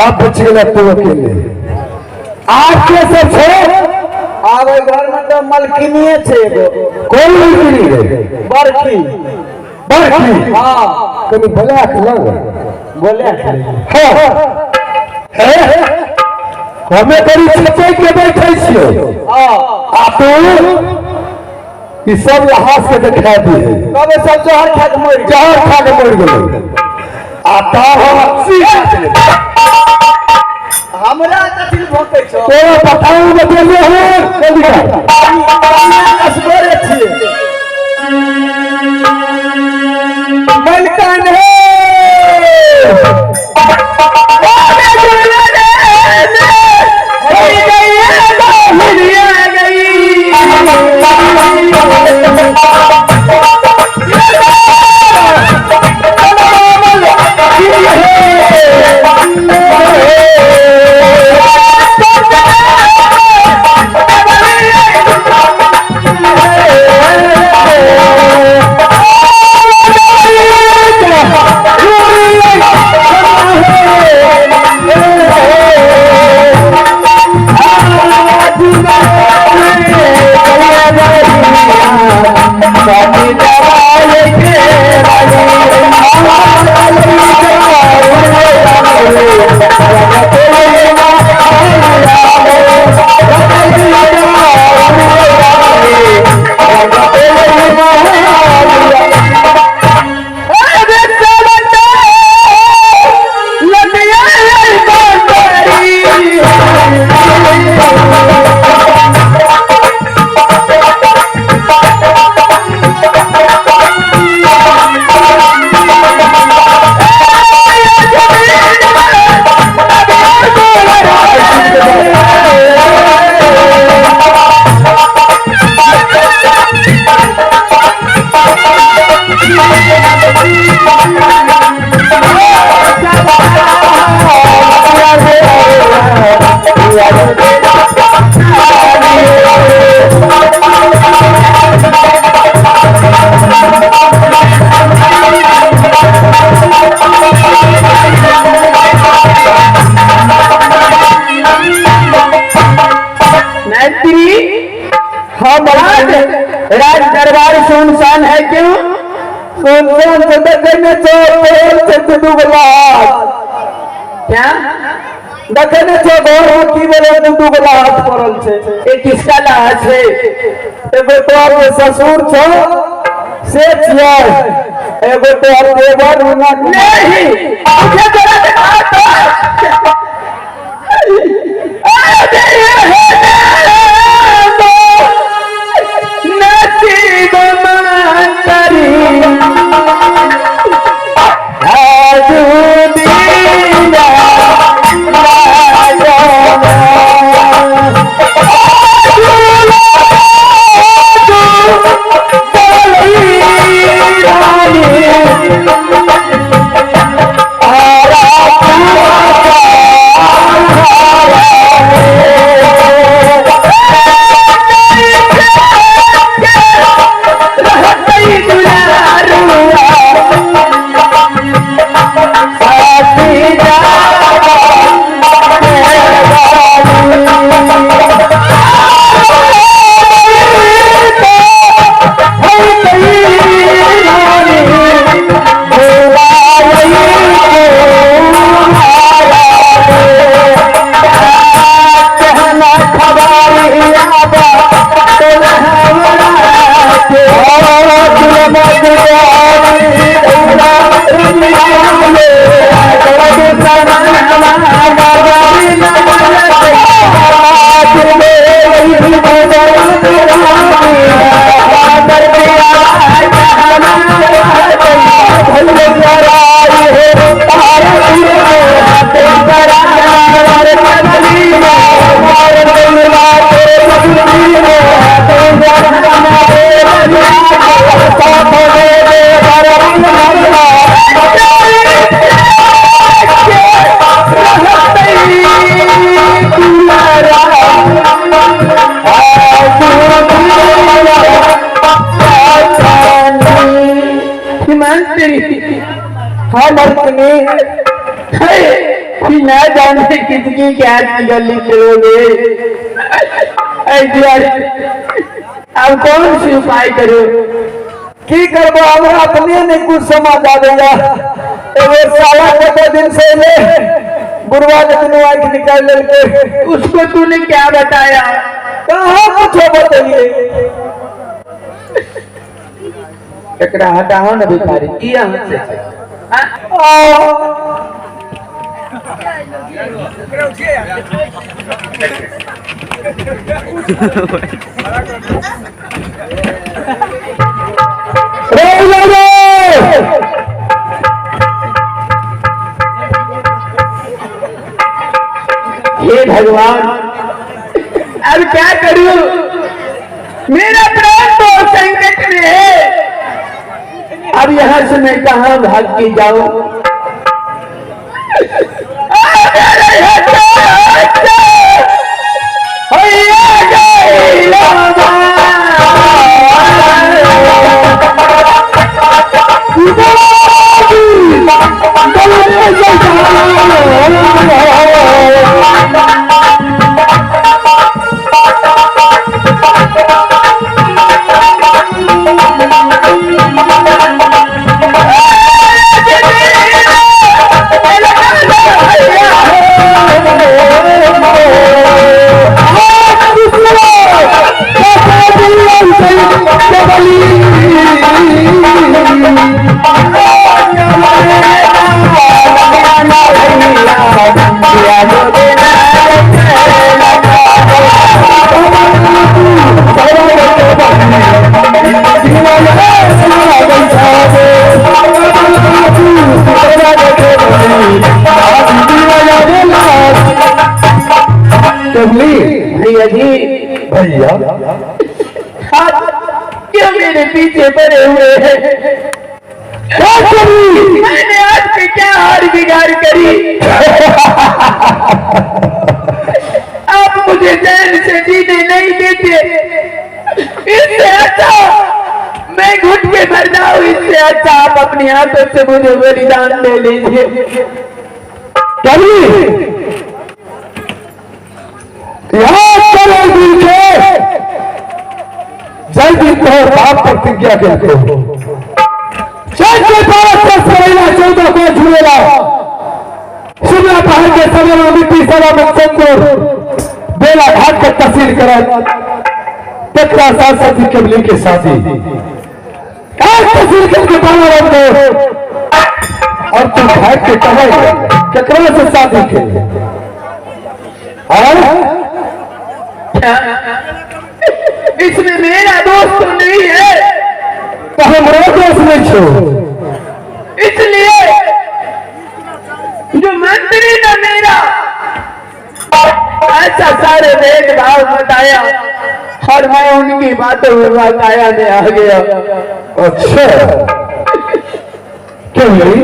अब बच गया तू अकेले। आज कैसे छोड़ आब घर में तो मलकिनिए छे एगो। कोई नहीं है बरखी बरखी। हाँ कभी बोले लग बोले है हमें करी सोचे के बैठे छियो आ तू ई सब लहास के दिखा दी है। कब सब जहर खा के मर जहर खा के मर गेलै आता हम सीधा हमरा कथि भोकै छौ तोरा बताऊ बतेले हो जल्दी कर असगरे छी मलकन है राज दरबार सुनसान है क्यों? सुनसान से देखने से क्या देखने से घर की बोले दू हाथ पड़ल छे। ये किसका लाश है? एगो तोहर ससुर छो से छियै, एगो तोहर देवर नहीं मुझे जरा दिखा तो कि न जाने किसकी क्या गली करोगे। अब कौन सी उपाय करो की करबो हमरा अपने ने कुछ समझ आ गया। एगो साला के दिन से ले बुढ़वा ने दोनों आंख निकाल लेके उसको तूने क्या बताया? कहाँ कुछ बताइए एकरा हटाओ ना भिखारी की यहाँ से हे भगवान अब क्या करूं? मेरा प्राण तो संकट में है। अब यहाँ से मैं कहाँ भाग के जाऊं? भैया क्यों मेरे पीछे पड़े हुए हैं? मैंने आज पे क्या हार बिगाड़ करी? आप मुझे चैन से जीने नहीं देते। इससे अच्छा मैं घुट के मर जाऊं। इससे अच्छा आप अपनी हाथों से मुझे बलिदान दे लीजिए। जल्दी तोहर बाप प्रतिज्ञा करते हो 14 को झूलेला शिमला पहाड़ के समय में मिट्टी सभा में संतोर बेला घाट का तहसील करा तत्का सांसद जी कमली के साथी तहसील करके बाला रख दो और तुम घाट के कहे ककरा से शादी के और इसमें मेरा दोस्त तो नहीं है तो हमारा दोस्त नहीं छो। इसलिए जो मंत्री ने मेरा ऐसा सारे भेदभाव बताया और मैं उनकी बातों में बताया में आ गया। अच्छा क्यों नहीं?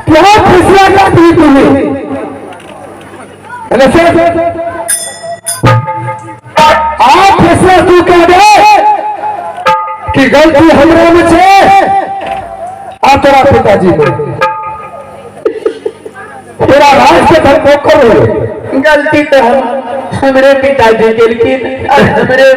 क्या फैसला करती तुम्हें? आप फैसला तू कह दे कि गलती हमरा में छे आ तेरा पिताजी में तेरा राज के धर्मोकर हो। गलती तो हमरे पिताजी के लेकिन हमरे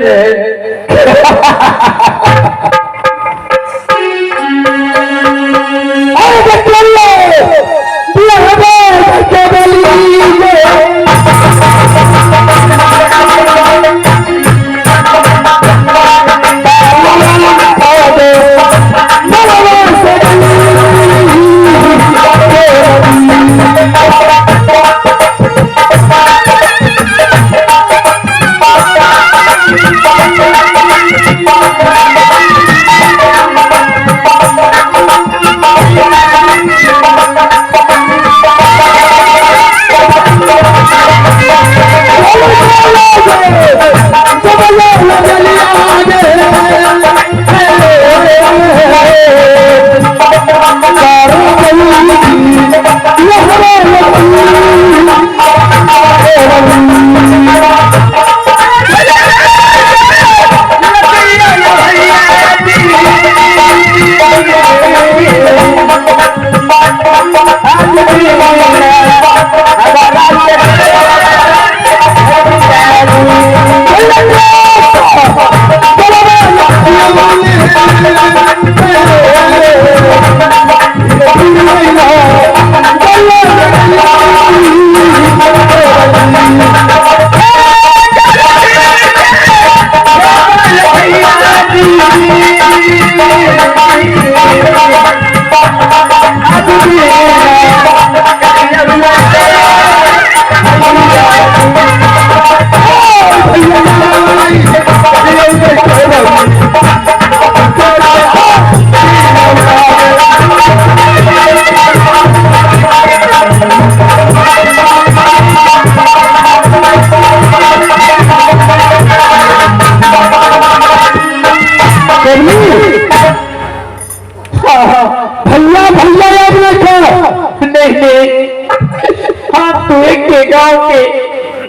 हम तो एक के गांव के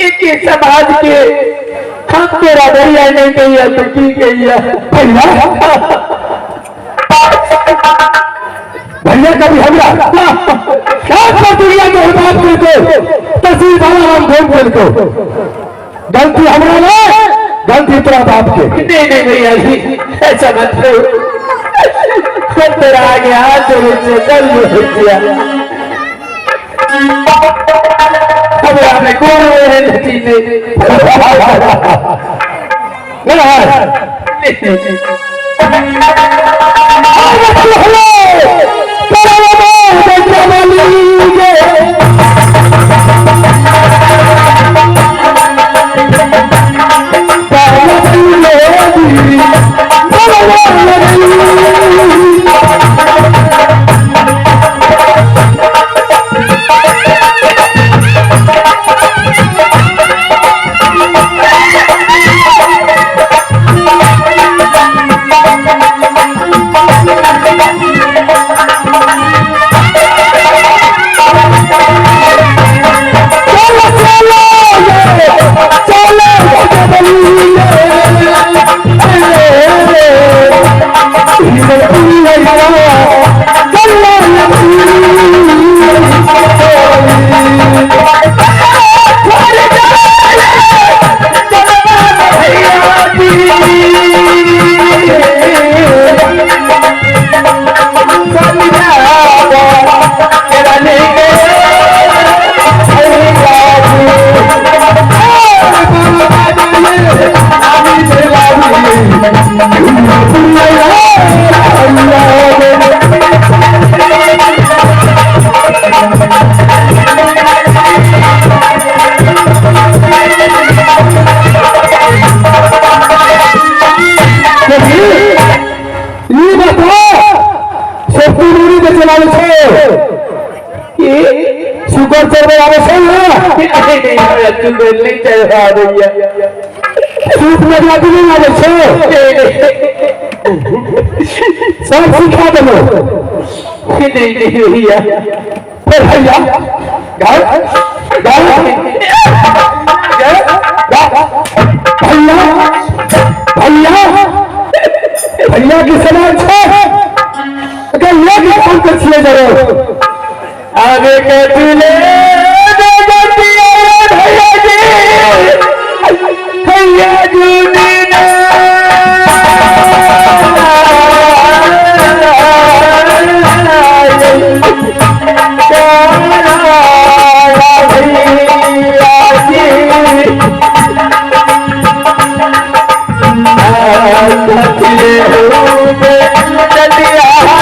एक के समाज के हम तेरा भैया नहीं गैया तो की गैया भैया कभी हमरा क्या दुनिया के बात करके तहसील वाला हम घूम को गलती हमरा ना गलती तेरा बाप के नहीं भैया जी ऐसा मत करो तेरा आगे हाथ जोड़े कल किया अब आपने कौन है नतीजे शुगर चढ़ने वाले सूप में लागी नहीं वाले सब सिखा दो भैया फिर भैया भैया भैया की सलाह है अगर लोग काम कर छिए जरूर आगे कैसे भैया जी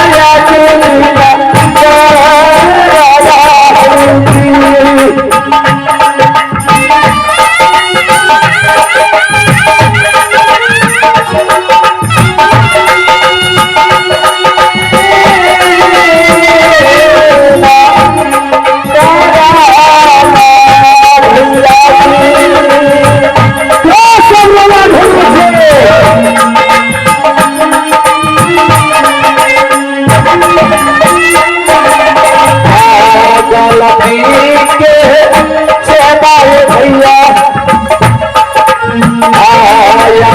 भैया जूनी भैया आया